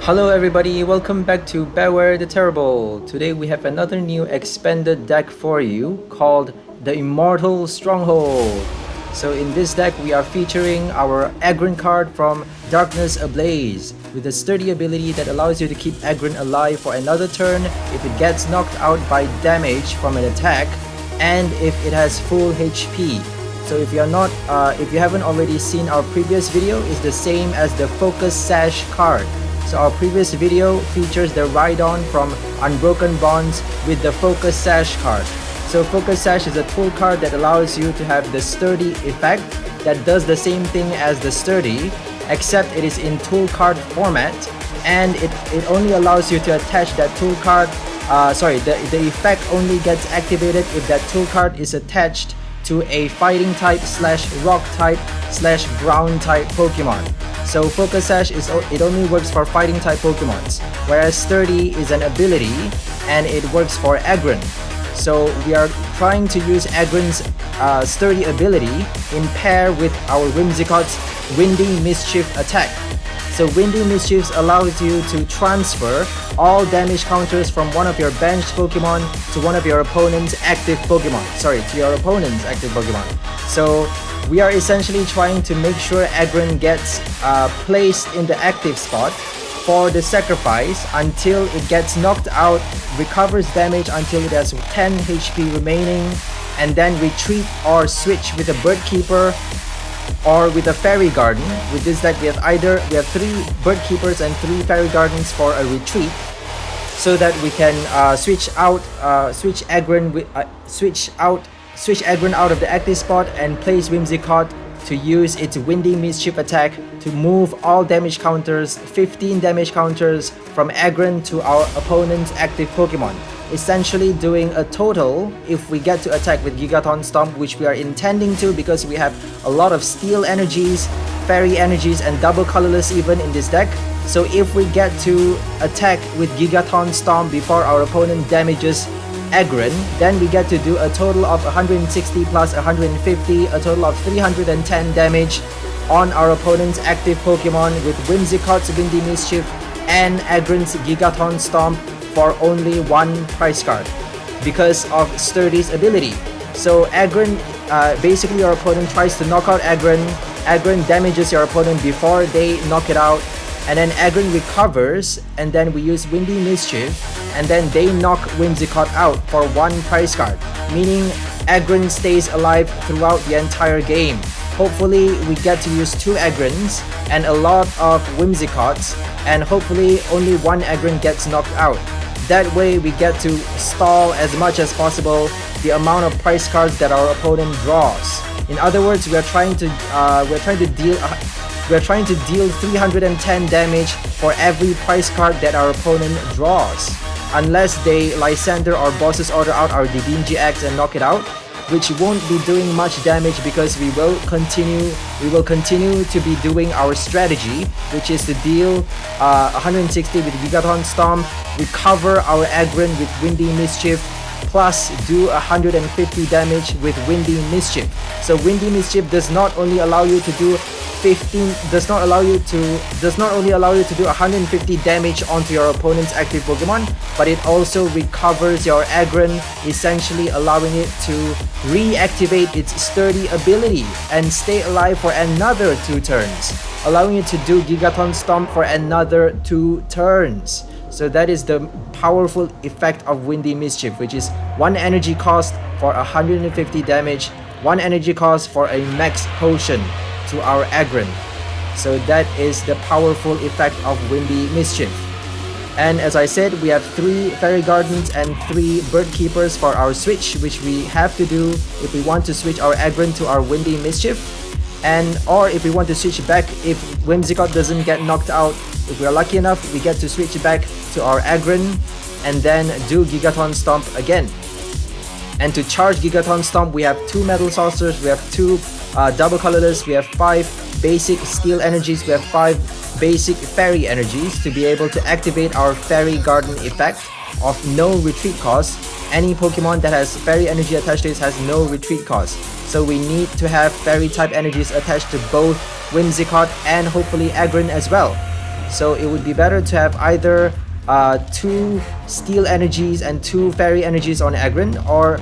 Hello everybody, welcome back to Beware the Terrible. Today we have another new expanded deck for you called the Immortal Stronghold. So in this deck we are featuring our Aggron card from Darkness Ablaze with a sturdy ability that allows you to keep Aggron alive for another turn if it gets knocked out by damage from an attack and if it has full HP. So if you haven't already seen our previous video, it's the same as the Focus Sash card. So our previous video features the Ride-On from Unbroken Bonds with the Focus Sash card. So Focus Sash is a tool card that allows you to have the Sturdy effect that does the same thing as the Sturdy, except it is in tool card format, and it only allows you to attach that tool card, the effect only gets activated if that tool card is attached to a fighting type / rock type / ground type Pokemon. So Focus Sash it only works for fighting type Pokemons, whereas Sturdy is an ability and it works for Aggron. So we are trying to use Aggron's Sturdy ability in pair with our Whimsicott's Windy Mischief attack. So Windy Mischief allows you to transfer all damage counters from one of your benched Pokemon to one of your opponent's active Pokemon. So we are essentially trying to make sure Aggron gets placed in the active spot for the sacrifice until it gets knocked out, recovers damage until it has 10 HP remaining, and then retreat or switch with a Bird Keeper or with a Fairy Garden. With this deck we have 3 Bird Keepers and 3 Fairy Gardens for a retreat, so that we can switch Aggron out of the active spot and place Whimsicott to use its Windy Mischief attack to move all damage counters, 15 damage counters from Aggron to our opponent's active Pokemon. Essentially doing a total, if we get to attack with Gigaton Stomp, which we are intending to because we have a lot of Steel energies, Fairy energies, and double colorless even in this deck. So if we get to attack with Gigaton Stomp before our opponent damages Aggron, then we get to do a total of 160 plus 150, a total of 310 damage on our opponent's active Pokemon with Whimsicott's Windy Mischief and Aggron's Gigaton Stomp for only 1 prize card because of Sturdy's ability. So Aggron, basically your opponent tries to knock out Aggron, Aggron damages your opponent before they knock it out, and then Aggron recovers, and then we use Windy Mischief, and then they knock Whimsicott out for 1 prize card, meaning Aggron stays alive throughout the entire game. Hopefully we get to use 2 Aggrons and a lot of Whimsicotts, and hopefully only 1 Aggron gets knocked out. That way we get to stall as much as possible the amount of prize cards that our opponent draws. In other words, we're trying to deal 310 damage for every prize card that our opponent draws, unless they Lysander or Boss's Order out our Divinity X and knock it out, which won't be doing much damage because we will continue to be doing our strategy, which is to deal 160 with Gigaton Stomp, recover our Aggron with Windy Mischief, plus do 150 damage with Windy Mischief. So Windy Mischief does not only allow you to do 150 damage onto your opponent's active Pokemon, but it also recovers your Aggron, essentially allowing it to reactivate its Sturdy ability and stay alive for another 2 turns, allowing it to do Gigaton Stomp for another 2 turns. So that is the powerful effect of Windy Mischief, which is 1 energy cost for 150 damage, 1 energy cost for a max potion to our Aggron. So that is the powerful effect of Windy Mischief. And as I said, we have 3 Fairy Gardens and 3 Bird Keepers for our switch, which we have to do if we want to switch our Aggron to our Windy Mischief, or if we want to switch back if Whimsicott doesn't get knocked out. If we are lucky enough, we get to switch back to our Aggron and then do Gigaton Stomp again. And to charge Gigaton Stomp, we have 2 Metal Saucers, we have 2 double colorless, we have 5 basic Steel energies, we have 5 basic Fairy energies to be able to activate our Fairy Garden effect of no retreat cost. Any Pokemon that has Fairy energy attached to it has no retreat cost. So we need to have Fairy type energies attached to both Whimsicott and hopefully Aggron as well. So it would be better to have either 2 steel energies and 2 fairy energies on Aggron, or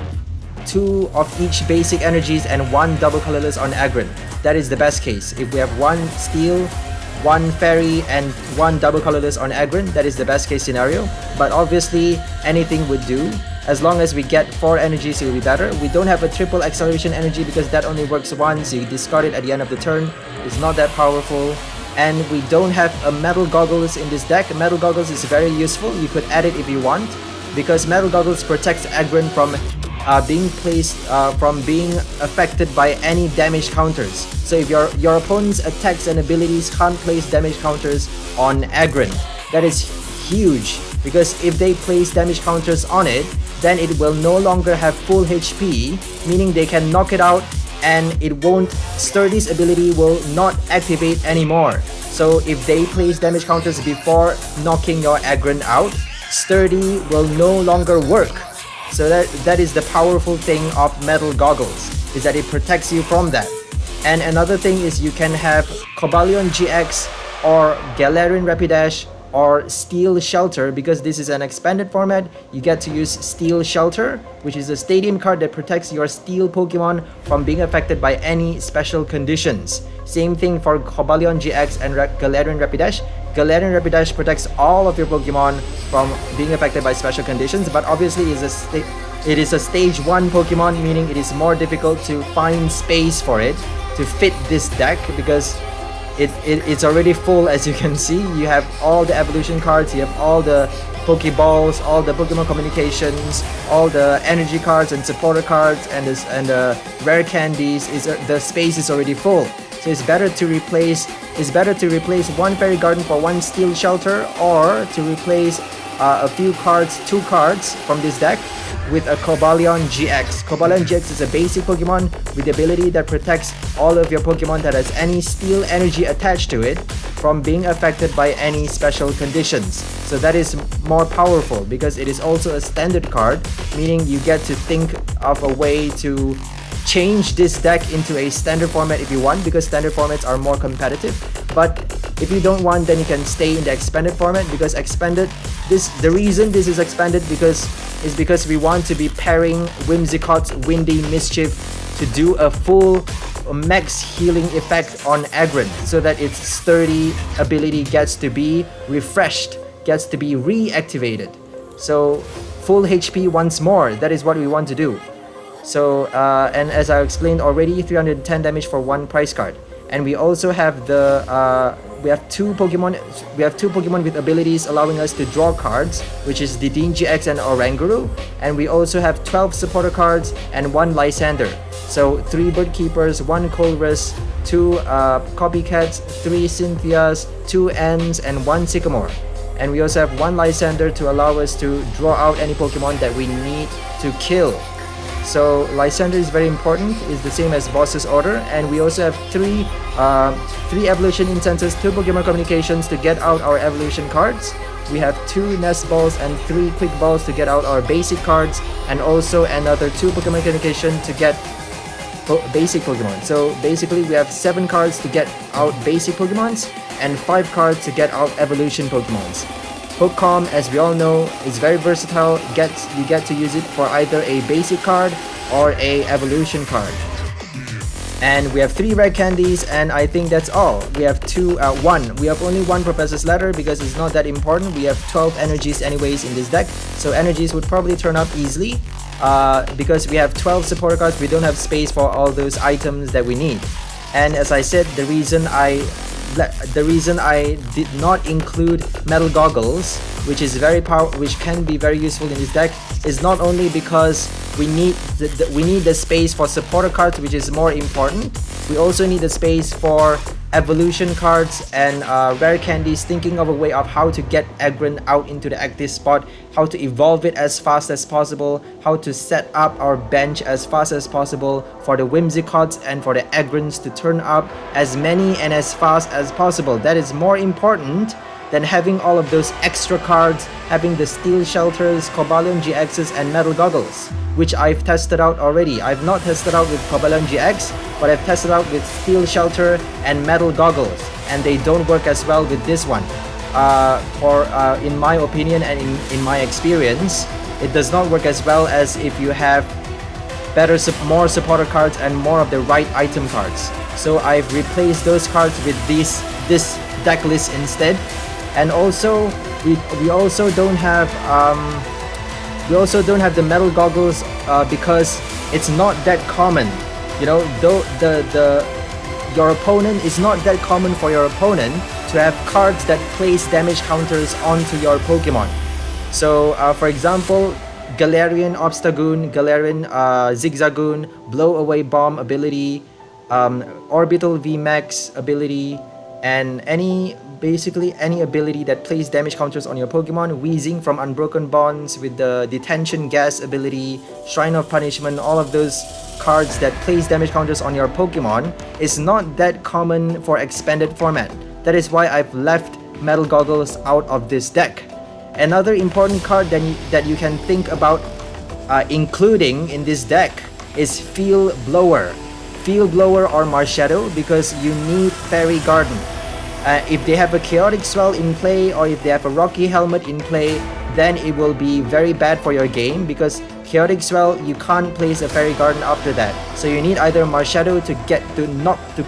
2 of each basic energies and 1 double colorless on Aggron. That is the best case. If we have 1 steel, 1 fairy, and 1 double colorless on Aggron, that is the best case scenario. But obviously anything would do. As long as we get 4 energies, it will be better. We don't have a triple acceleration energy because that only works once. You discard it at the end of the turn. It's not that powerful. And we don't have a Metal Goggles in this deck. Metal Goggles is very useful. You could add it if you want, because Metal Goggles protects Aggron from being affected by any damage counters. So if your opponent's attacks and abilities can't place damage counters on Aggron, that is huge, because if they place damage counters on it, then it will no longer have full HP, meaning they can knock it out and it won't, Sturdy's ability will not activate anymore. So if they place damage counters before knocking your Aggron out, Sturdy will no longer work. So that is the powerful thing of Metal Goggles, is that it protects you from that. And another thing is you can have Cobalion GX or Galarian Rapidash or Steel Shelter. Because this is an expanded format, you get to use Steel Shelter, which is a stadium card that protects your steel Pokemon from being affected by any special conditions. Same thing for Cobalion GX and Galarian Rapidash. Galarian Rapidash protects all of your Pokemon from being affected by special conditions, but obviously it is a stage 1 Pokemon, meaning it is more difficult to find space for it to fit this deck, because it's already full. As you can see, you have all the evolution cards, you have all the Pokeballs, all the Pokemon communications, all the energy cards and supporter cards, and the rare candies. The space is already full. So it's better to replace 1 Fairy Garden for 1 Steel Shelter, or to replace a few cards, 2 cards from this deck with a Cobalion GX. Cobalion GX is a basic Pokemon with the ability that protects all of your Pokemon that has any steel energy attached to it from being affected by any special conditions. So that is more powerful because it is also a standard card, meaning you get to think of a way to change this deck into a standard format if you want, because standard formats are more competitive. But if you don't want, then you can stay in the expanded format, because the reason this is expanded is because we want to be pairing Whimsicott's Windy Mischief to do a full max healing effect on Aggron, so that its sturdy ability gets to be refreshed, gets to be reactivated. So full HP once more, that is what we want to do. So and as I explained already, 310 damage for 1 prize card. And we also have we have two Pokemon with abilities allowing us to draw cards, which is Didin GX and Oranguru. And we also have 12 supporter cards and 1 Lysander. So 3 Bird Keepers, 1 Colress, 2 Copycats, 3 Cynthias, 2 Ents, and 1 Sycamore. And we also have 1 Lysander to allow us to draw out any Pokemon that we need to kill. So Lysander is very important, it's the same as Boss's Order. And we also have 3 Evolution Incenses, 2 Pokemon Communications to get out our Evolution cards. We have 2 Nest Balls and 3 Quick Balls to get out our basic cards, and also another 2 Pokemon Communication to get basic Pokemon. So basically we have 7 cards to get out basic Pokemons and 5 cards to get out evolution Pokemons. Hookcom, as we all know, is very versatile. You get to use it for either a basic card or a evolution card. And we have 3 rare candies, and I think that's all. We have we have only 1 Professor's Letter because it's not that important. We have 12 energies anyways in this deck, so energies would probably turn up easily. Because we have 12 supporter cards, we don't have space for all those items that we need. And as I said, the reason I did not include Metal Goggles, which can be very useful in this deck, is not only because we need the space for supporter cards, which is more important. We also need the space for evolution cards and rare candies, thinking of a way of how to get Aggron out into the active spot, how to evolve it as fast as possible, how to set up our bench as fast as possible for the Whimsicotts and for the Aggrons to turn up as many and as fast as possible. That is more important than having all of those extra cards, having the Steel Shelters, Cobalion GXs, and Metal Goggles, which I've tested out already. I've not tested out with Cobalion GX, but I've tested out with Steel Shelter and Metal Goggles, and they don't work as well with this one. in my opinion and in my experience, it does not work as well as if you have more supporter cards and more of the right item cards. So I've replaced those cards with this deck list instead. And also we also don't have the metal goggles because it's not that common. You know, though your opponent is not that common for your opponent to have cards that place damage counters onto your Pokemon. So for example, Galarian Obstagoon, Galarian Zigzagoon, Blow Away Bomb ability, Orbital VMAX ability, and basically any ability that plays damage counters on your Pokemon. Wheezing from Unbroken Bonds with the Detention Gas ability, Shrine of Punishment, all of those cards that place damage counters on your Pokemon is not that common for expanded format. That is why I've left Metal Goggles out of this deck. Another important card that you can think about including in this deck is Field Blower. Field Blower or Marshadow, because you need Fairy Garden. If they have a Chaotic Swell in play, or if they have a Rocky Helmet in play, then it will be very bad for your game, because Chaotic Swell, you can't place a Fairy Garden after that. So you need either Marshadow to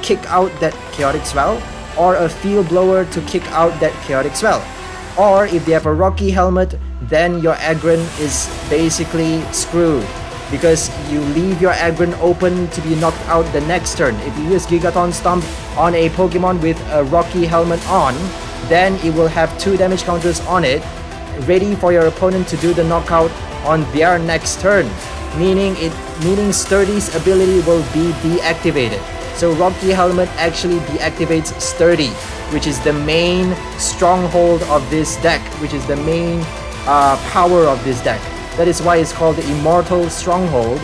kick out that Chaotic Swell, or a Field Blower to kick out that Chaotic Swell. Or if they have a Rocky Helmet, then your Aggron is basically screwed, because you leave your Aggron open to be knocked out the next turn. If you use Gigaton Stomp on a Pokemon with a Rocky Helmet on, then it will have 2 damage counters on it, ready for your opponent to do the knockout on their next turn, meaning Sturdy's ability will be deactivated. So Rocky Helmet actually deactivates Sturdy, which is the main stronghold of this deck, which is the main power of this deck. That is why it's called the Immortal Stronghold.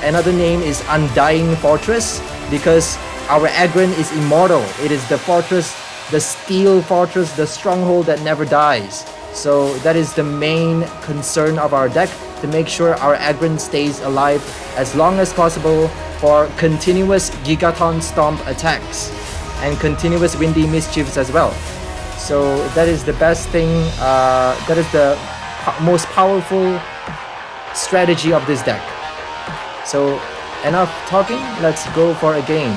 Another name is Undying Fortress, because our Aggron is immortal. It is the fortress, the steel fortress, the stronghold that never dies. So that is the main concern of our deck, to make sure our Aggron stays alive as long as possible for continuous Gigaton Stomp attacks and continuous Windy Mischiefs as well. So that is the best thing, that is the most powerful strategy of this deck. So enough talking, let's go for a game.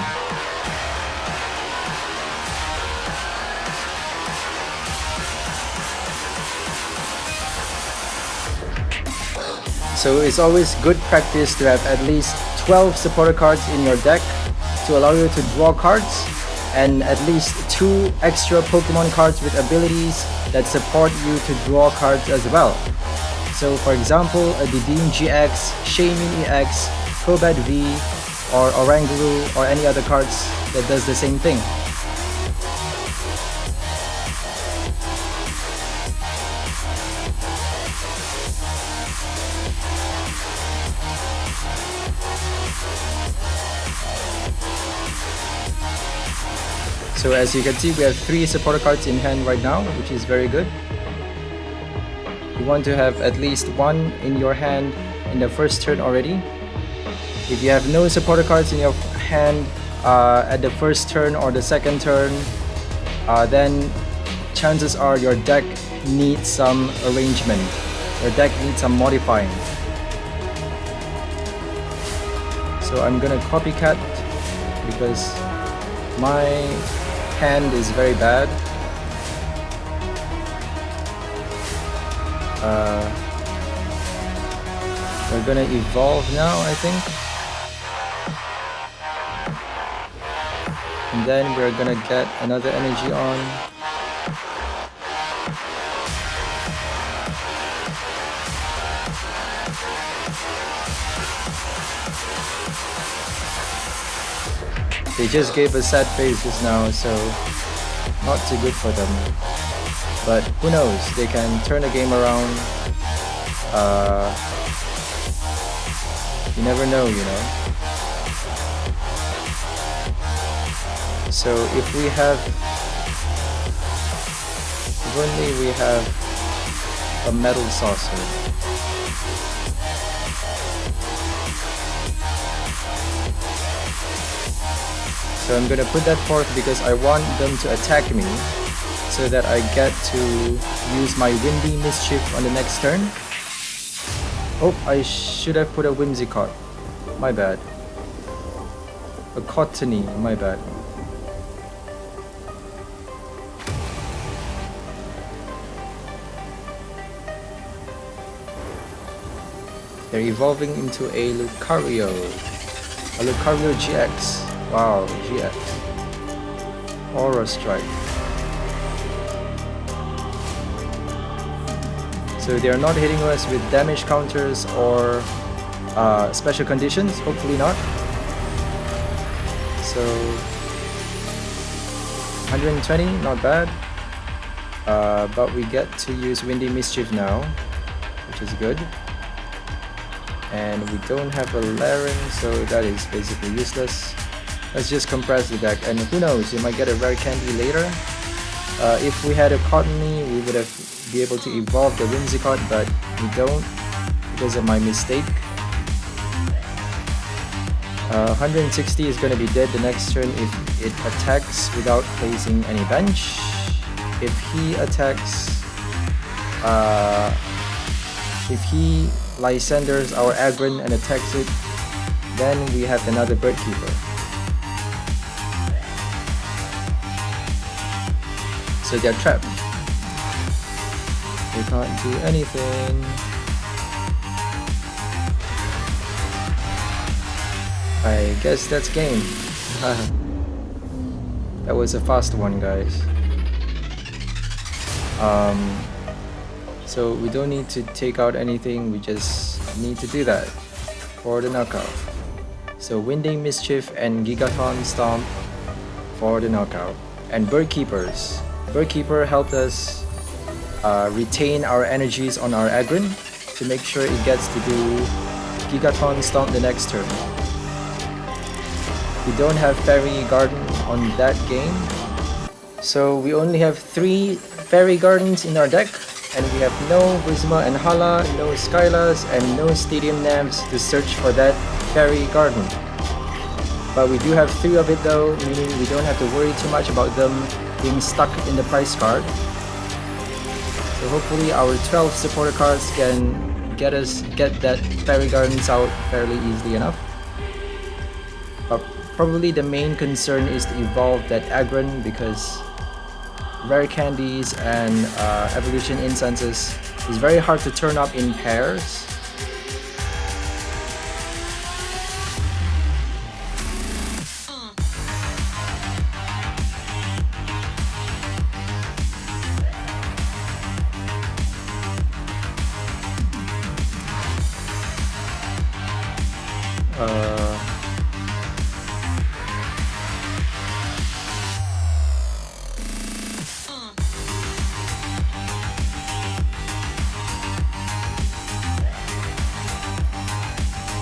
So it's always good practice to have at least 12 supporter cards in your deck to allow you to draw cards, and at least 2 extra Pokemon cards with abilities that support you to draw cards as well. So for example, a Dedenne GX, Shaymin EX, Crobat V, or Oranguru, or any other cards that does the same thing. So as you can see, we have 3 supporter cards in hand right now, which is very good. You want to have at least 1 in your hand in the first turn already. If you have no supporter cards in your hand at the first turn or the second turn, then chances are your deck needs some arrangement. Your deck needs some modifying. So I'm gonna copycat because my hand is very bad. We're gonna evolve now, I think. And then we're gonna get another energy on. They just gave a sad face just now, so not too good for them. But who knows, they can turn the game around. You never know, you know. So if only we have a metal saucer. So I'm gonna put that forth because I want them to attack me. so that I get to use my Windy Mischief on the next turn. Oh, I should have put a Whimsicott. My bad. A Cottony, my bad. They're evolving into a Lucario. A Lucario GX. Wow, GX. Aura Strike. So they're not hitting us with damage counters or special conditions, hopefully not. So 120, not bad. But we get to use Windy Mischief now, which is good. And we don't have a Laren, so that is basically useless. Let's just compress the deck, and who knows, we might get a rare candy later. If we had a Cottony, we would have be able to evolve the Whimsicott, but we don't because of my mistake. 160 is going to be dead the next turn if it attacks without placing any bench. If he attacks, if he Lysanders our Aggron and attacks it, then we have another Bird Keeper. So they're trapped. They can't do anything. I guess that's game. That was a fast one, guys. So we don't need to take out anything, we just need to do that for the knockout. So Windy Mischief and Gigaton Stomp for the knockout. And Bird Keepers. Bird Keeper helped us retain our energies on our Aggron to make sure it gets to do Gigaton Stomp the next turn. We don't have Fairy Garden on that game, so we only have 3 Fairy Gardens in our deck, and we have no Guzma and Hala, no Skylas, and no Stadium Nams to search for that Fairy Garden. But we do have 3 of it though, meaning we don't have to worry too much about them being stuck in the price card. So hopefully our 12 supporter cards can get that Fairy Gardens out fairly easily enough. But probably the main concern is to evolve that Aggron, because rare candies and evolution incenses is very hard to turn up in pairs.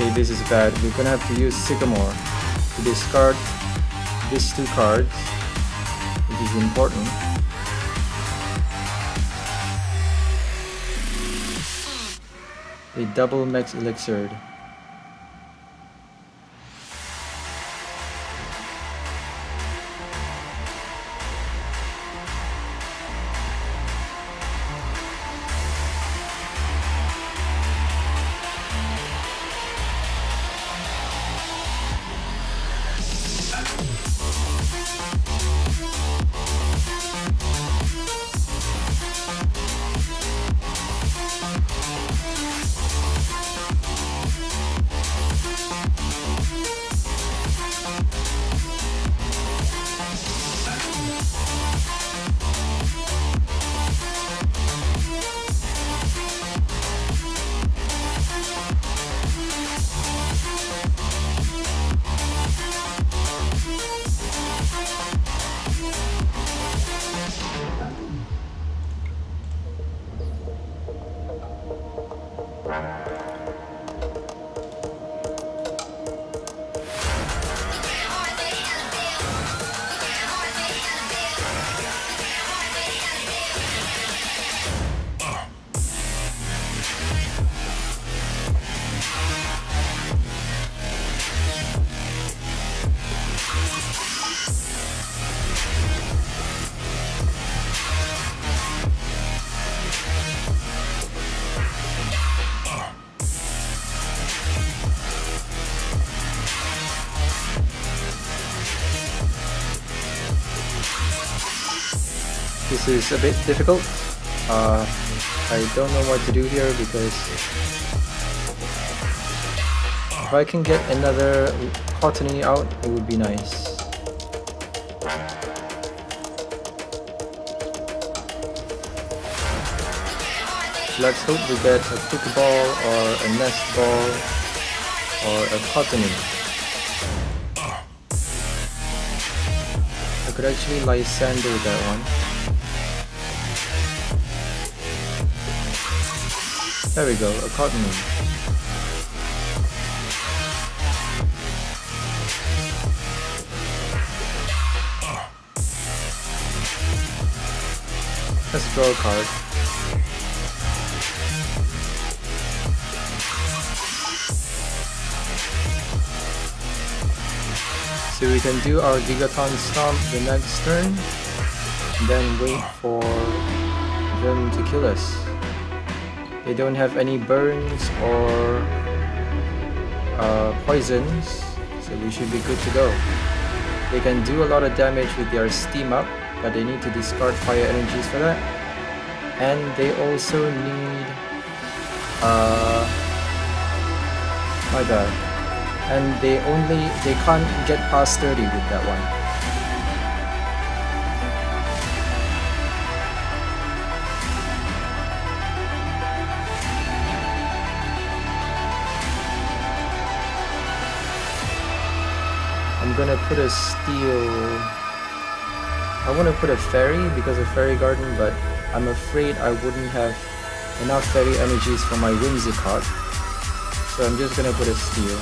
Okay, this is bad. We're gonna have to use Sycamore to discard these 2 cards, which is important. A double Max Elixir. This is a bit difficult. I don't know what to do here because if I can get another Cottony out, it would be nice. Let's hope we get a Pokeball or a Nest Ball or a Cottony. I could actually Lysander that one. There we go, a Cottony. Let's draw a card. So we can do our Gigaton Stomp the next turn, and then wait for them to kill us. They don't have any burns or poisons, so we should be good to go. They can do a lot of damage with their Steam Up, but they need to discard fire energies for that. And they also need my bad. And they can't get past 30 with that one. I'm gonna put a steel. I want to put a fairy because of Fairy Garden, but I'm afraid I wouldn't have enough fairy energies for my Whimsicott. So I'm just gonna put a steel.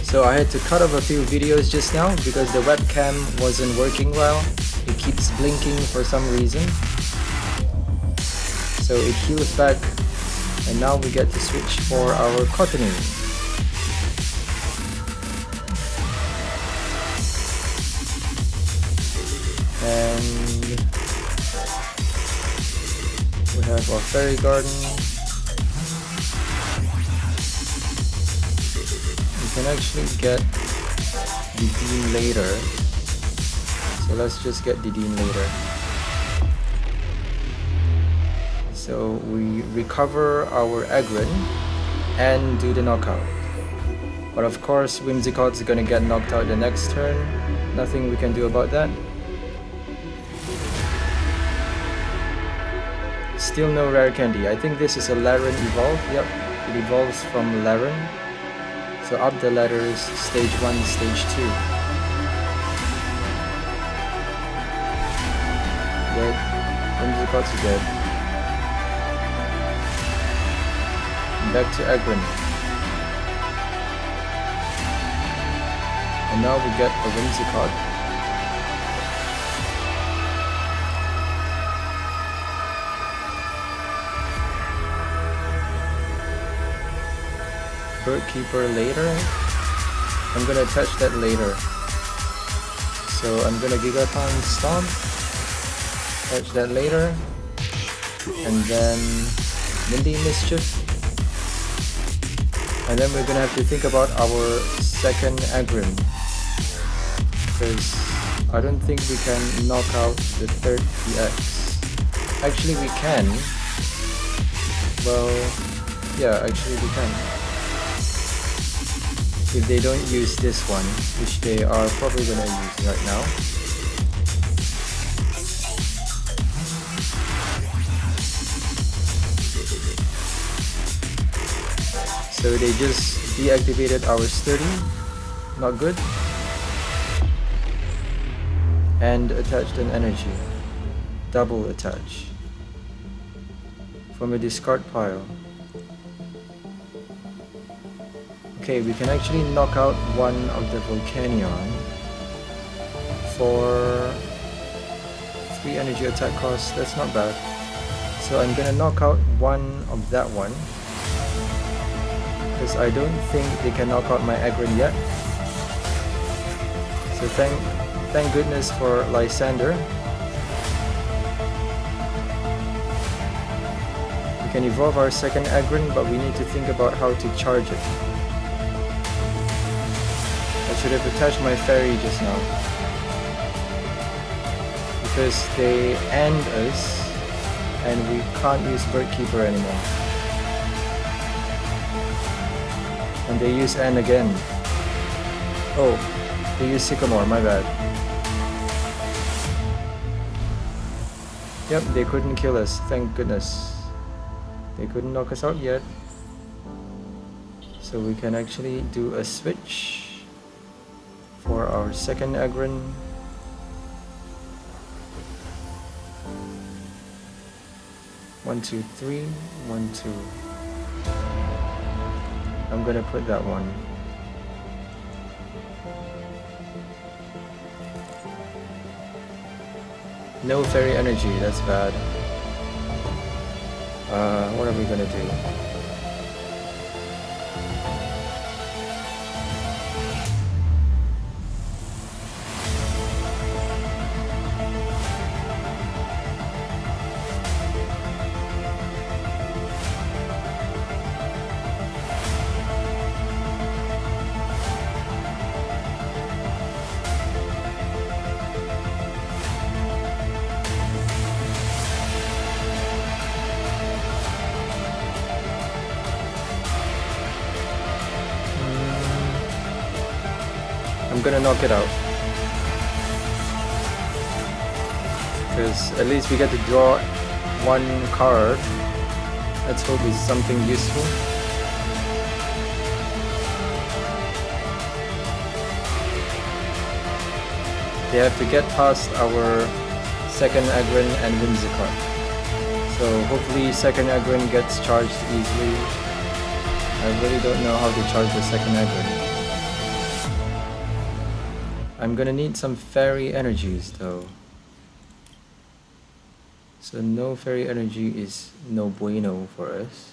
So I had to cut off a few videos just now because the webcam wasn't working well. It keeps blinking for some reason. So it heals back, and now we get to switch for our Cottony. And we have our Fairy Garden. We can actually get Gigaton later, so let's just get Gigaton later. So we recover our Aggron and do the knockout. But of course Whimsicott's gonna get knocked out the next turn. Nothing we can do about that. Still no rare candy. I think this is a Laren evolve. Yep, it evolves from Laren. So up the ladders, stage 1, stage 2. Dead. Whimsicott's dead. Back to Aggron. And now we get a Whimsicott. Keeper later. I'm gonna attach that later. So I'm gonna Gigaton Stomp, attach that later, and then Windy Mischief. And then we're gonna have to think about our second Aggron, because I don't think we can knock out the third PX. Actually we can. Well, yeah, actually we can. If they don't use this one, which they are probably gonna use right now. So they just deactivated our sturdy, not good, and attached an energy, double attach, from a discard pile. Okay, we can actually knock out one of the Volcanion for 3 energy attack cost. That's not bad. So I'm gonna knock out one of that one, because I don't think they can knock out my Aggron yet. So thank goodness for Lysander. We can evolve our second Aggron, but we need to think about how to charge it. should have attached my fairy just now. Because they end us and we can't use Bird Keeper anymore. And they use N again. Oh, they use Sycamore, my bad. Yep, they couldn't kill us, thank goodness. They couldn't knock us out yet. So we can actually do a switch for our second Aggron. One, two, three, 1, 2. I'm gonna put that one. No fairy energy, that's bad. What are we gonna do? I'm gonna knock it out. Because at least we get to draw one card. Let's hope it's something useful. They have to get past our second Aggron and Whimsicott. So hopefully second Aggron gets charged easily. I really don't know how to charge the second Aggron. I'm gonna need some fairy energies though. So no fairy energy is no bueno for us.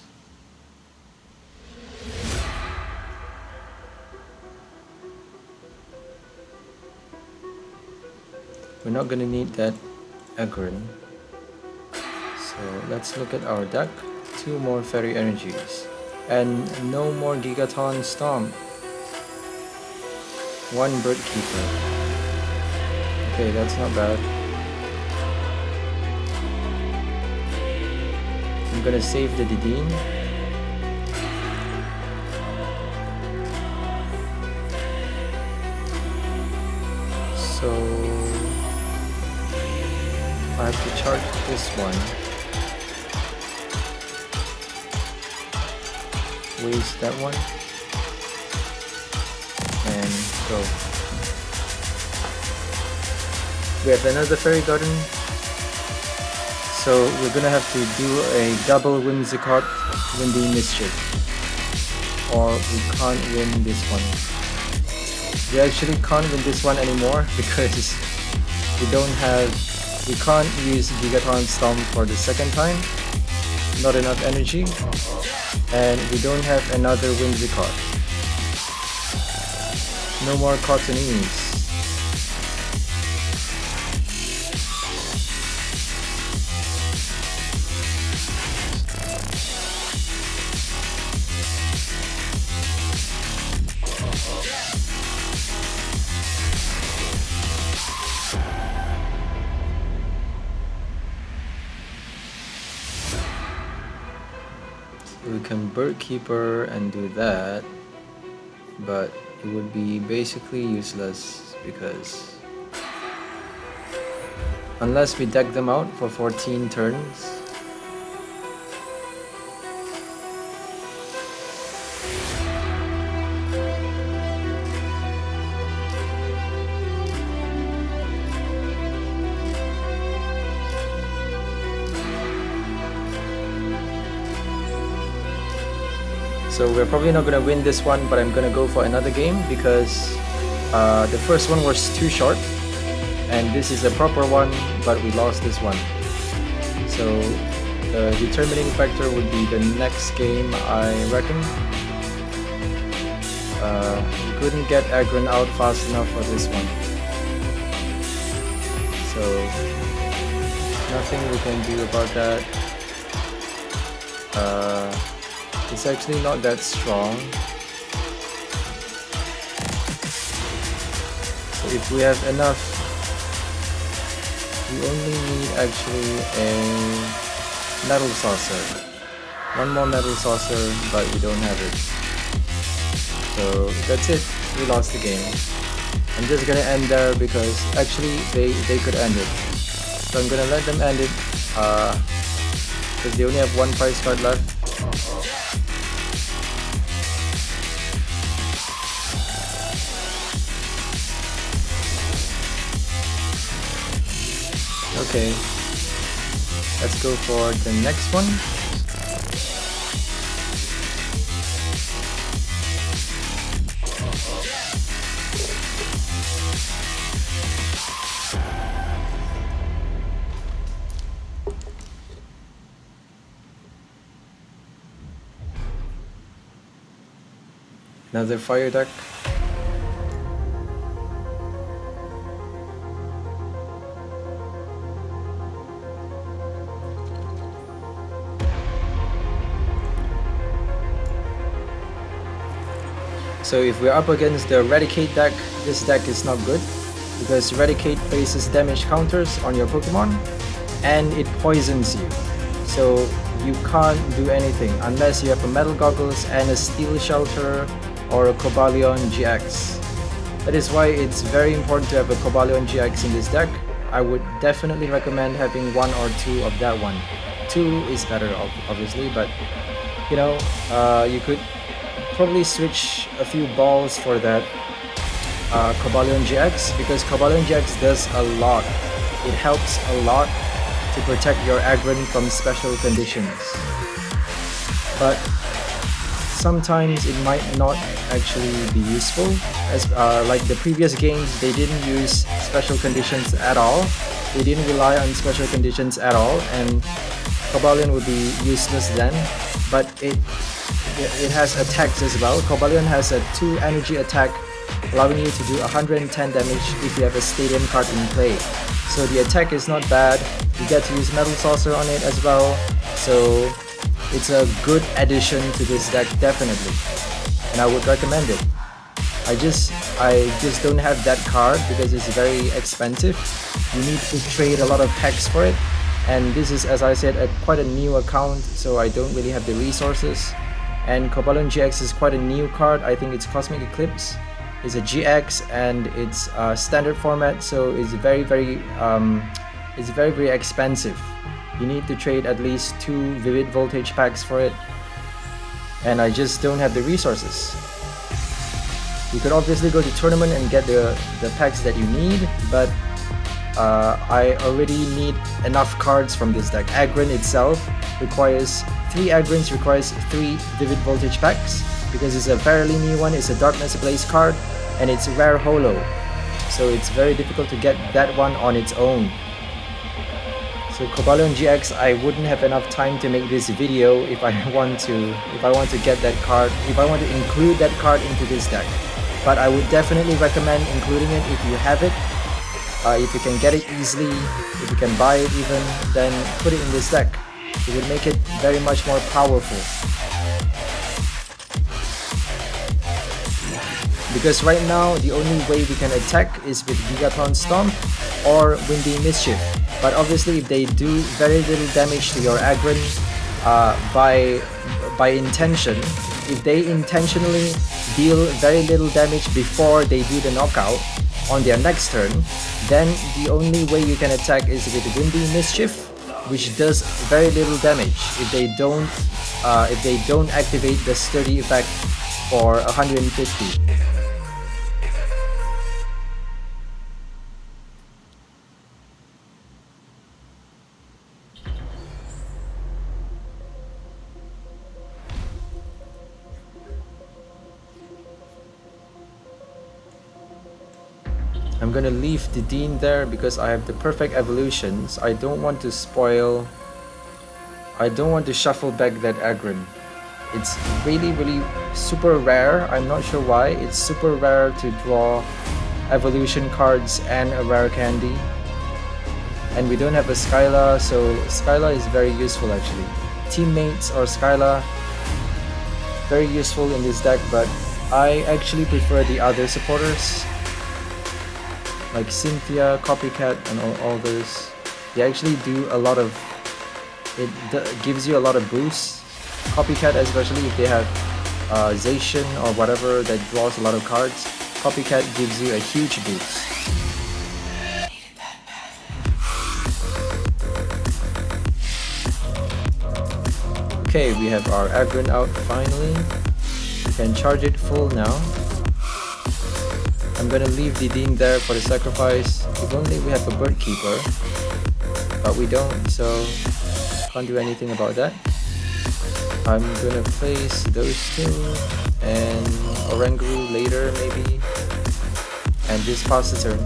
We're not gonna need that Aggron. So let's look at our deck. 2 more fairy energies. And no more Gigaton Stomp. 1 Bird Keeper. Okay, that's not bad. I'm gonna save the Didine. So I have to charge this one. Waste that one. And go. We have another fairy garden. So we're gonna have to do a double Whimsicott Windy Mischief. Or we can't win this one. We actually can't win this one anymore because we can't use Gigaton Stomp for the second time. Not enough energy. And we don't have another Whimsicott. No more Cottonese. We can Bird Keeper and do that, but it would be basically useless because unless we deck them out for 14 turns. So we're probably not going to win this one, but I'm going to go for another game because the first one was too short and this is a proper one, but we lost this one. So the determining factor would be the next game, I reckon. We couldn't get Aggron out fast enough for this one. So nothing we can do about that. It's actually not that strong. So if we have enough, we only need actually a metal saucer. One more metal saucer, but we don't have it. So that's it, we lost the game. I'm just gonna end there because actually they could end it. So I'm gonna let them end it because they only have one prize card left. Okay, let's go for the next one. Another fire deck. So if we're up against the Eradicate deck, this deck is not good because Eradicate places damage counters on your Pokemon and it poisons you. So you can't do anything unless you have a Metal Goggles and a Steel Shelter or a Cobalion GX. That is why it's very important to have a Cobalion GX in this deck. I would definitely recommend having one or two of that one. Two is better obviously, but you know, you could probably switch a few balls for that Cobalion GX because Cobalion GX does a lot. It helps a lot to protect your Aggron from special conditions. But sometimes it might not actually be useful. As like the previous games, they didn't use special conditions at all. They didn't rely on special conditions at all, and Cobalion would be useless then. But it has attacks as well. Cobalion has a 2 energy attack, allowing you to do 110 damage if you have a Stadium card in play. So the attack is not bad. You get to use Metal Saucer on it as well. So it's a good addition to this deck, definitely. And I would recommend it. I just don't have that card because it's very expensive. You need to trade a lot of packs for it. And this is, as I said, quite a new account, so I don't really have the resources. And Cobalion GX is quite a new card. I think it's Cosmic Eclipse. It's a GX and it's standard format, so it's very expensive. You need to trade at least 2 Vivid Voltage packs for it, and I just don't have the resources. You could obviously go to tournament and get the packs that you need, but I already need enough cards from this deck. Aggron itself requires 3 Aggrons, requires 3 Vivid Voltage packs because it's a fairly new one. It's a Darkness Ablaze card and it's rare holo, so it's very difficult to get that one on its own. So Cobalion GX, I wouldn't have enough time to make this video if I want to get that card, if I want to include that card into this deck. But I would definitely recommend including it if you have it. If you can get it easily, if you can buy it even, then put it in this deck. It would make it very much more powerful. Because right now, the only way we can attack is with Gigaton Stomp or Windy Mischief. But obviously, if they do very little damage to your Aggron by intention, if they intentionally deal very little damage before they do the knockout on their next turn, then the only way you can attack is with Windy Mischief, which does very little damage if they don't activate the sturdy effect for 150. I'm gonna leave the Dean there because I have the perfect evolutions. I don't want to shuffle back that Aggron. It's really super rare. I'm not sure why. It's super rare to draw evolution cards and a rare candy. And we don't have a Skyla, so Skyla is very useful actually. Teammates or Skyla, very useful in this deck, but I actually prefer the other supporters. like Cynthia, Copycat, and all those. They actually do a lot of. It gives you a lot of boosts. Copycat, especially if they have Zacian or whatever that draws a lot of cards. Copycat gives you a huge boost. Okay, we have our Aggron out finally. We can charge it full now. I'm gonna leave the Dean there for the sacrifice. If only we have a Bird Keeper. But we don't, so can't do anything about that. I'm gonna place those two and Oranguru later maybe. And this pass the turn.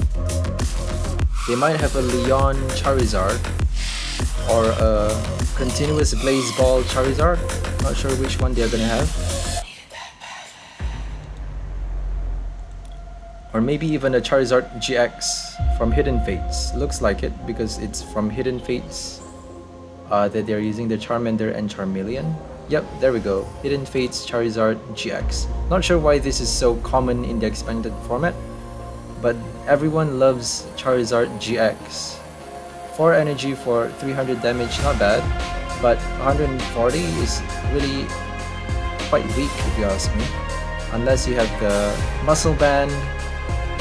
They might have a Leon Charizard or a Continuous Blaze Ball Charizard. Not sure which one they're gonna have. Or maybe even a Charizard GX from Hidden Fates. Looks like it because it's from Hidden Fates that they're using the Charmander and Charmeleon. Yep, there we go. Hidden Fates Charizard GX. Not sure why this is so common in the expanded format, but everyone loves Charizard GX. 4 energy for 300 damage, not bad, but 140 is really quite weak if you ask me. Unless you have the Muscle Band,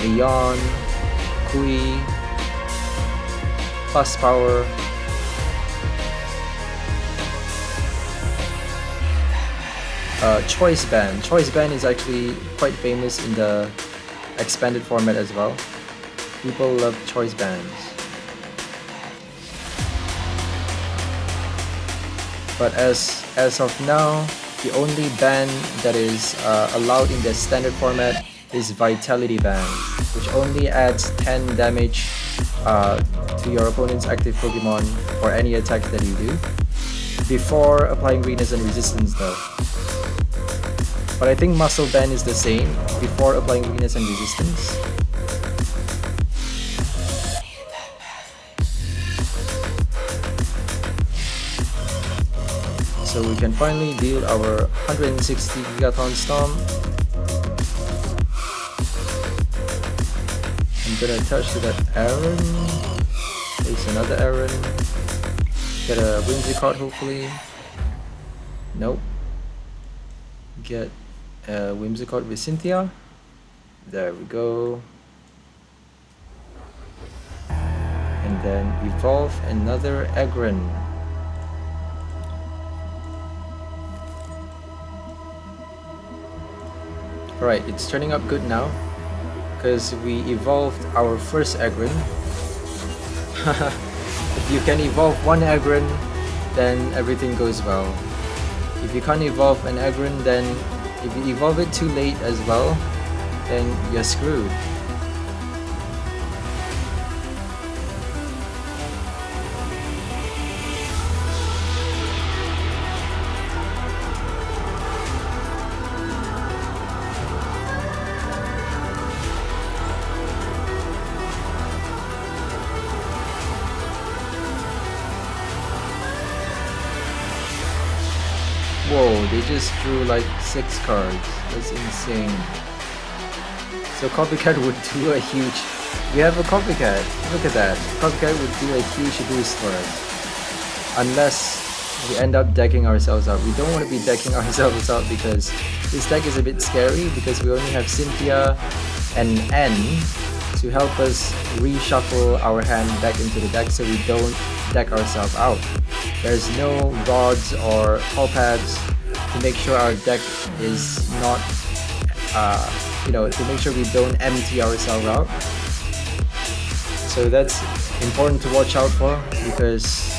Leon, Kui, plus power. Choice Band. Choice Band is actually quite famous in the expanded format as well. People love Choice Bands. But as of now, the only band that is allowed in the standard format is Vitality Band, which only adds 10 damage to your opponent's active Pokemon for any attack that you do, before applying weakness and resistance though. But I think Muscle Band is the same, before applying weakness and resistance. So we can finally deal our 160 Gigaton Stomp. I'm gonna attach to that Aggron. Place another Aggron. Get a Whimsicott hopefully. Nope. Get a Whimsicott with Cynthia. There we go. And then evolve another Aggron. Alright, it's turning up good now because we evolved our first Aggron. If you can evolve one Aggron, then everything goes well. If you can't evolve an Aggron, then if you evolve it too late as well, then you're screwed. Whoa, they just drew like 6 cards. That's insane. So Copycat would do a huge... We have a Copycat. Look at that. Copycat would do a huge boost for us. Unless we end up decking ourselves out. We don't want to be decking ourselves out because this deck is a bit scary because we only have Cynthia and N to help us reshuffle our hand back into the deck so we don't deck ourselves out. There's no rods or hull pads to make sure our deck is not, to make sure we don't empty ourselves out. So that's important to watch out for because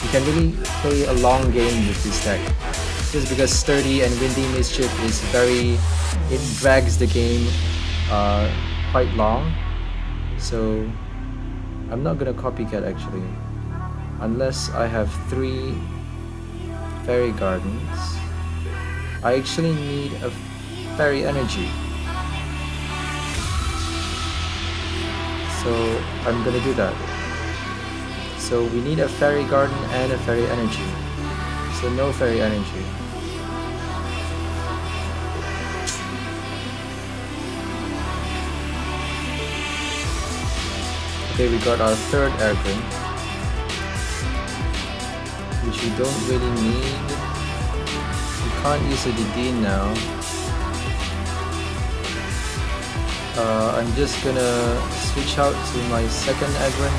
you can really play a long game with this deck. Just because Sturdy and Windy Mischief is it drags the game quite long. So I'm not gonna Copycat actually. Unless I have 3 Fairy Gardens. I actually need a Fairy Energy. So I'm gonna do that. So we need a Fairy Garden and a Fairy Energy. So no Fairy Energy. Okay, we got our third Aggron, which we don't really need. We can't use a DD now. I'm just gonna switch out to my second Aggron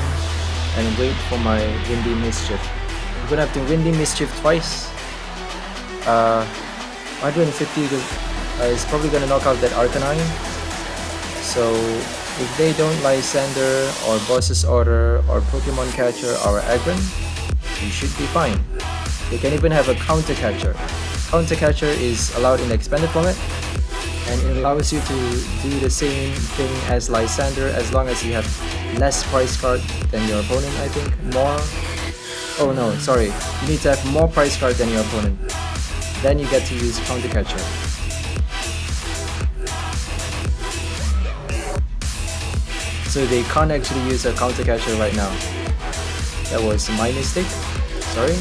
and wait for my Windy Mischief. I'm gonna have to Windy Mischief twice. 150 is probably gonna knock out that Arcanine. So if they don't Lysander or Boss's Order or Pokemon Catcher our Aggron, you should be fine. They can even have a Counter Catcher. Counter Catcher is allowed in the expanded format, and it allows you to do the same thing as Lysander as long as you have less price card than your opponent, I think. More. Oh no, sorry. You need to have more price card than your opponent. Then you get to use Counter Catcher. So they can't actually use a Counter Catcher right now. That was my mistake. Sorry.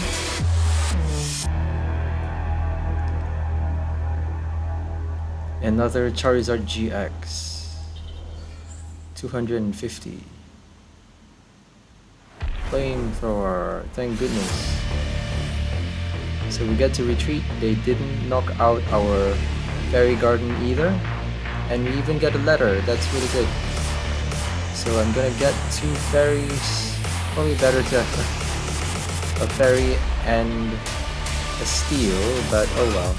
Another Charizard GX. 250. Flamethrower. Thank goodness. So we get to retreat. They didn't knock out our Fairy Garden either. And we even get a letter. That's really good. So I'm gonna get 2 fairies. Probably better to have a fairy and a steel, but oh well.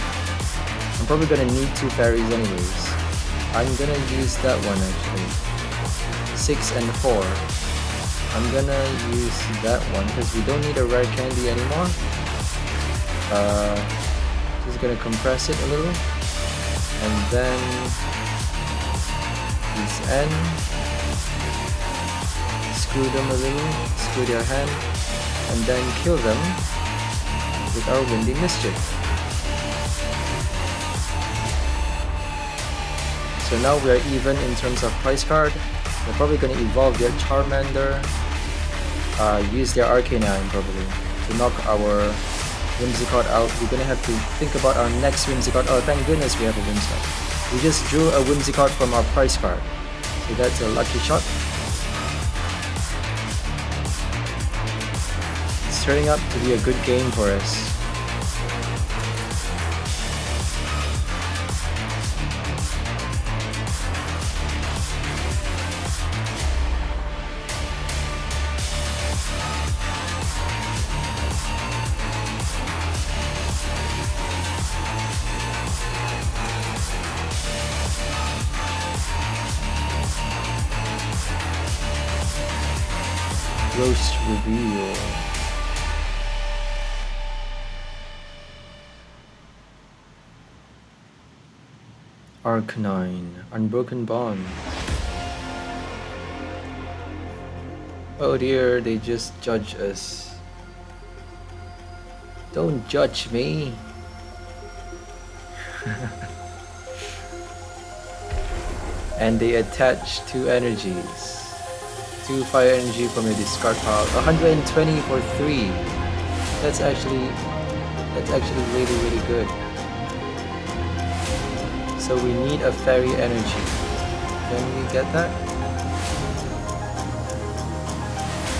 I'm probably gonna need 2 fairies anyways. I'm gonna use that one actually. 6 and 4. I'm gonna use that one because we don't need a rare candy anymore. Just gonna compress it a little. And then use N. Screw them a little, screw their hand, and then kill them with our Windy Mischief. So now we are even in terms of price card. We're probably going to evolve their Charmander, use their Arcanine probably to knock our Whimsicott out. We're going to have to think about our next Whimsicott. Oh, thank goodness we have a Whimsicott. We just drew a Whimsicott from our price card. So that's a lucky shot. It's turning out to be a good game for us. Roast reveal. Arcanine, Unbroken Bond. Oh dear, they just judge us. Don't judge me. And they attach 2 energies. 2 fire energy from your discard pile. 120 for 3. That's actually really good. So we need a fairy energy. Can we get that?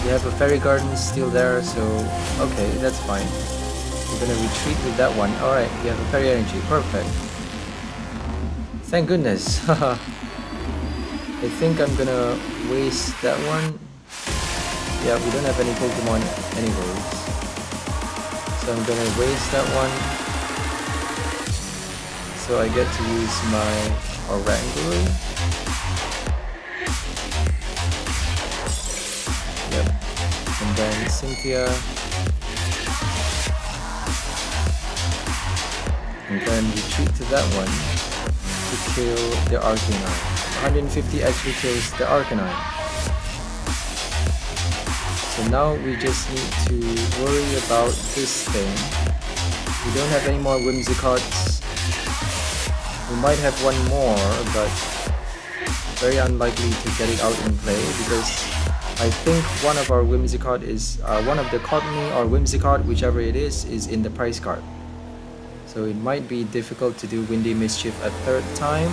We have a fairy garden still there, so okay, that's fine. We're gonna retreat with that one. Alright, we have a fairy energy. Perfect. Thank goodness. I think I'm gonna waste that one. Yeah, we don't have any Pokemon anyways. So I'm gonna waste that one. So I get to use my Oranguru. Yep. And then Cynthia. And then retreat to that one to kill the Arcanine. 150 actually kills the Arcanine. So now we just need to worry about this thing. We don't have any more Whimsicotts. We might have one more, but very unlikely to get it out in play because I think one of our Whimsicott is, one of the Cottony or Whimsicott, whichever it is in the price card. So it might be difficult to do Windy Mischief a 3rd time.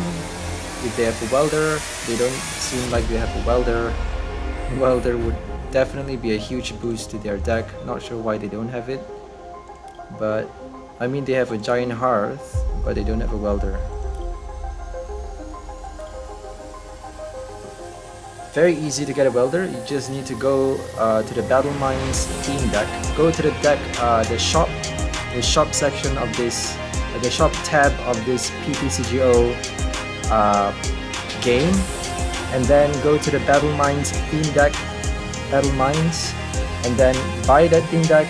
If they have a welder, they don't seem like they have a welder. Welder would definitely be a huge boost to their deck. Not sure why they don't have it, but I mean they have a giant hearth, but they don't have a welder. Very easy to get a welder. You just need to go to the Battle Mines team deck. Go to the deck, the shop section of this, the shop tab of this PTCGO game, and then go to the Battle Mines theme deck, Battle Mines, and then buy that theme deck,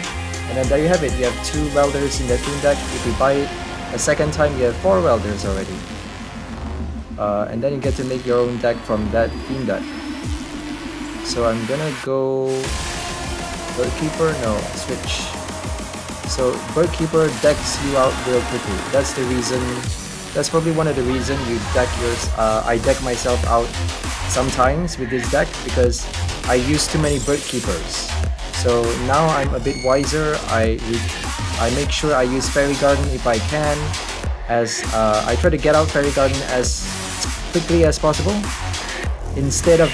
and then there you have it. You have 2 welders in that theme deck. If you buy it a second time, you have 4 welders already, and then you get to make your own deck from that theme deck. So I'm gonna go Birdkeeper, no, switch. So Birdkeeper decks you out real quickly. That's the reason, that's probably one of the reasons you deck yours. I deck myself out sometimes with this deck because I use too many Birdkeepers. So now I'm a bit wiser. I make sure I use Fairy Garden if I can, as I try to get out Fairy Garden as quickly as possible. Instead of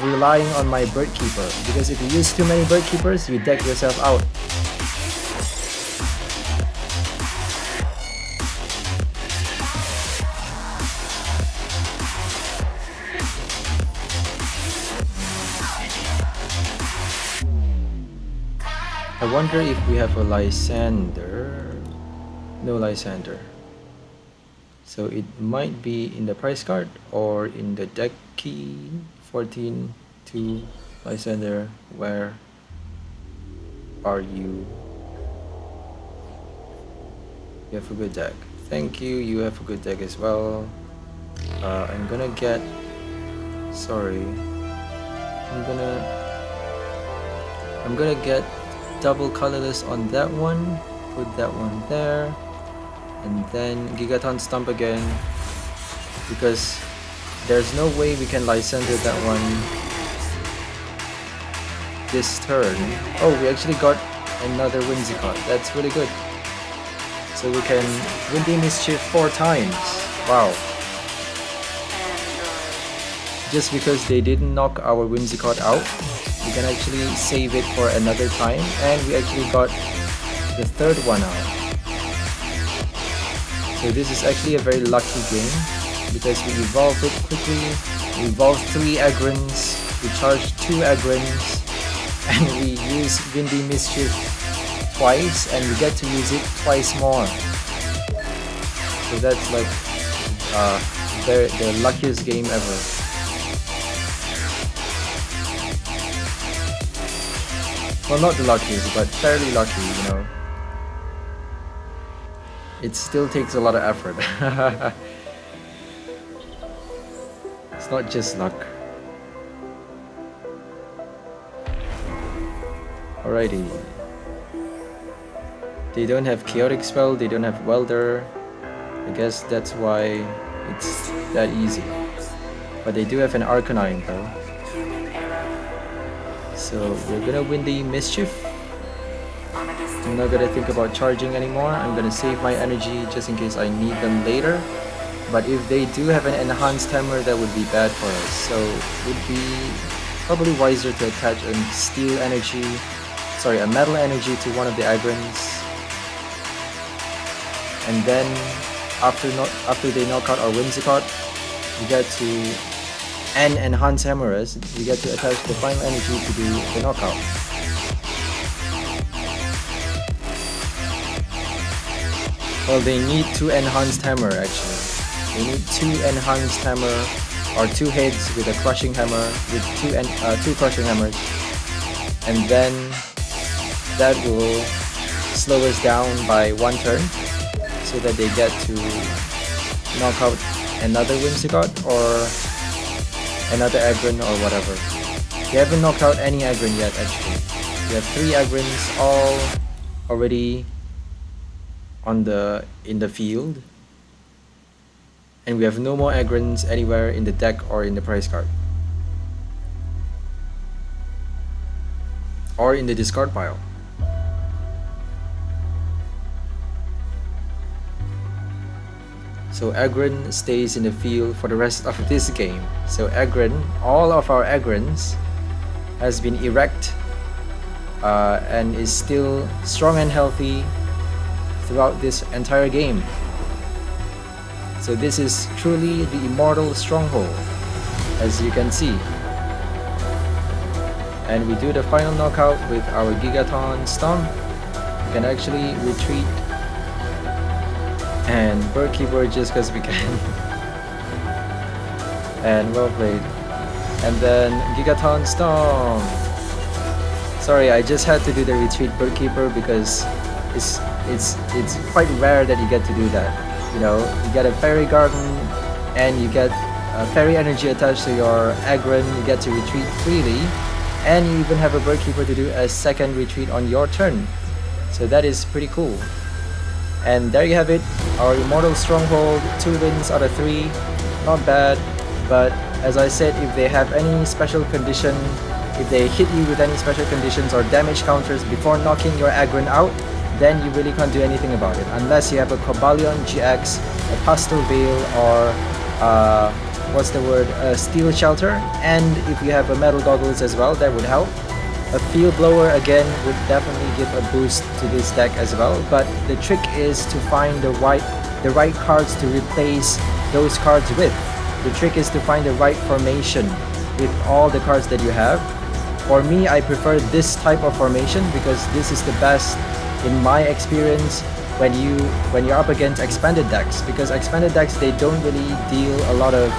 relying on my Birdkeeper, because if you use too many Birdkeepers, you deck yourself out. I wonder if we have a Lysander. No Lysander. So it might be in the price card or in the deck key. 14 to Lysander. Where are you? You have a good deck. Thank you. You have a good deck as well. I'm gonna get. Sorry. I'm gonna get double colorless on that one. Put that one there. And then Gigaton Stomp again, because there's no way we can Lysander that one this turn. Oh, we actually got another Whimsicott. That's really good. So we can Windy Mischief 4 times. Wow. Just because they didn't knock our Whimsicott out, we can actually save it for another time, and we actually got the 3rd one out. So this is actually a very lucky game because we evolved it quickly. We evolved 3 Aggrons, we charged 2 Aggrons, and we use Windy Mischief twice, and we get to use it twice more. So that's like the luckiest game ever. Well, not the luckiest, but fairly lucky, you know. It still takes a lot of effort. It's not just luck. Alrighty. They don't have Chaotic Spell, they don't have Welder. I guess that's why it's that easy. But they do have an Arcanine though. So we're gonna Windy Mischief. I'm not gonna think about charging anymore. I'm gonna save my energy just in case I need them later. But if they do have an enhanced hammer, that would be bad for us. So it would be probably wiser to attach a a metal energy to one of the Aggrons. And then after they knock out our Whimsicott, we get to enhance hammers. We get to attach the final energy to do the knockout. Well, they need 2 enhanced hammer actually. They need 2 enhanced hammer or 2 heads with a crushing hammer with 2 crushing hammers, and then that will slow us down by 1 turn, so that they get to knock out another Whimsicott or another Aggron or whatever. They haven't knocked out any Aggron yet actually. We have 3 Aggrons all already in the field, and we have no more Aggrons anywhere in the deck or in the prize card or in the discard pile. So Aggron stays in the field for the rest of this game. So Aggron, all of our Aggrons has been erect and is still strong and healthy throughout this entire game. So this is truly the immortal stronghold, as you can see. And we do the final knockout with our Gigaton Stomp. We can actually retreat and Birdkeeper just because we can. And well played. And then Gigaton Stomp. Sorry, I just had to do the retreat Birdkeeper because it's quite rare that you get to do that. You know, you get a fairy garden and you get a fairy energy attached to your Aggron. You get to retreat freely, and you even have a Birdkeeper to do a second retreat on your turn. So that is pretty cool. And there you have it, our immortal stronghold. 2 wins out of 3, not bad. But as I said, if they have any special condition, if they hit you with any special conditions or damage counters before knocking your Aggron out, then you really can't do anything about it, unless you have a Cobalion GX, a Pastel Veil, or a Steel Shelter. And if you have a Metal Goggles as well, that would help. A Field Blower again would definitely give a boost to this deck as well. But the trick is to find the right cards to replace those cards with. The trick is to find the right formation with all the cards that you have. For me, I prefer this type of formation because this is the best in my experience when you're up against expanded decks, because expanded decks, they don't really deal a lot of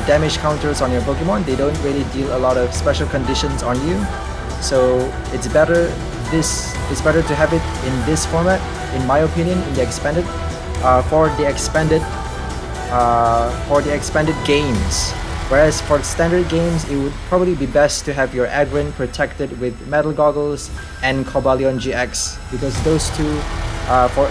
damage counters on your Pokemon. They don't really deal a lot of special conditions on you. So it's better to have it in this format, in my opinion, in the expanded for the expanded games. Whereas for standard games, it would probably be best to have your Aggron protected with Metal Goggles and Cobalion GX, because those two,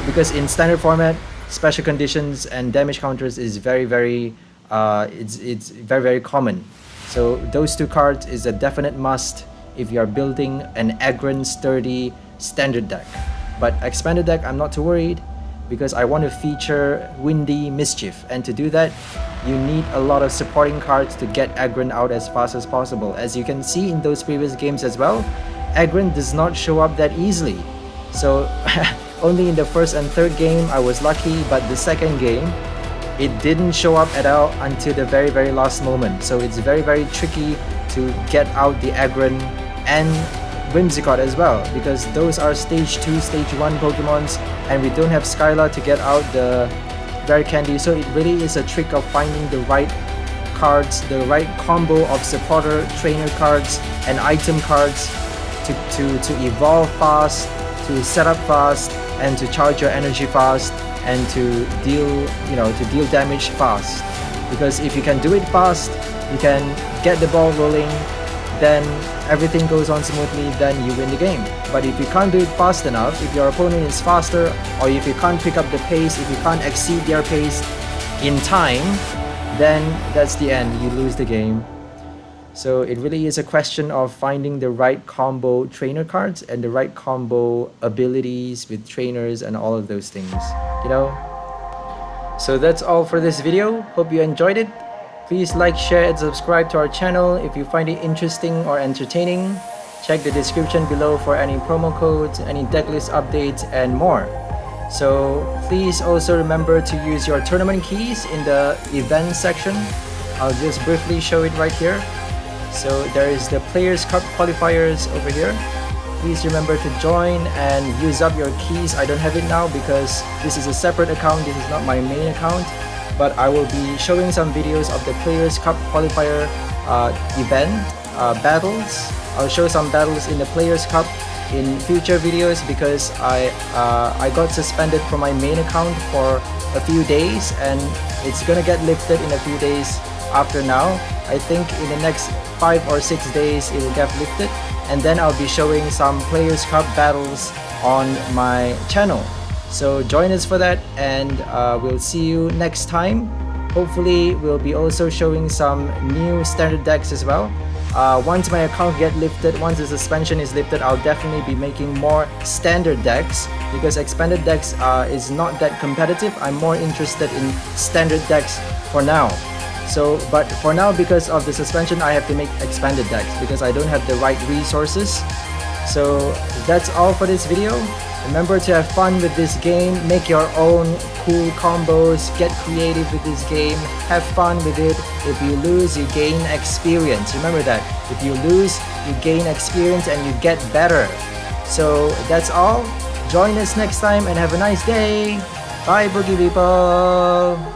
because in standard format, special conditions and damage counters is very common. So those 2 cards is a definite must if you are building an Aggron sturdy standard deck. But expanded deck, I'm not too worried, because I want to feature Windy Mischief, and to do that you need a lot of supporting cards to get Aggron out as fast as possible. As you can see in those previous games as well, Aggron does not show up that easily. So only in the first and third game I was lucky, but the second game it didn't show up at all until the very last moment. So it's very tricky to get out the Aggron and Whimsicott as well, because those are stage 2, stage 1 Pokemons, and we don't have Skyla to get out the Rare Candy. So it really is a trick of finding the right cards, the right combo of supporter, trainer cards, and item cards to evolve fast, to set up fast, and to charge your energy fast, and to deal damage fast. Because if you can do it fast, you can get the ball rolling, then everything goes on smoothly, then you win the game. But if you can't do it fast enough, if your opponent is faster, or if you can't pick up the pace, if you can't exceed their pace in time, then that's the end, you lose the game. So it really is a question of finding the right combo trainer cards and the right combo abilities with trainers and all of those things, you know. So that's all for this video. Hope you enjoyed it. Please like, share, and subscribe to our channel if you find it interesting or entertaining. Check the description below for any promo codes, any decklist updates, and more. So please also remember to use your tournament keys in the event section. I'll just briefly show it right here. So there is the Players Cup qualifiers over here. Please remember to join and use up your keys. I don't have it now because this is a separate account. This is not my main account. But I will be showing some videos of the Players Cup qualifier event battles. I'll show some battles in the Players Cup in future videos, because I got suspended from my main account for a few days, and it's gonna get lifted in a few days after now. I think in the next 5 or 6 days it will get lifted, and then I'll be showing some Players Cup battles on my channel. So join us for that, and we'll see you next time. Hopefully we'll be also showing some new standard decks as well. Once my account get lifted, once the suspension is lifted, I'll definitely be making more standard decks, because expanded decks is not that competitive. I'm more interested in standard decks for now. So, but for now, because of the suspension, I have to make expanded decks because I don't have the right resources. So that's all for this video. Remember to have fun with this game, make your own cool combos, get creative with this game, have fun with it. If you lose, you gain experience. Remember that. If you lose, you gain experience and you get better. So that's all. Join us next time and have a nice day. Bye, Boogie people!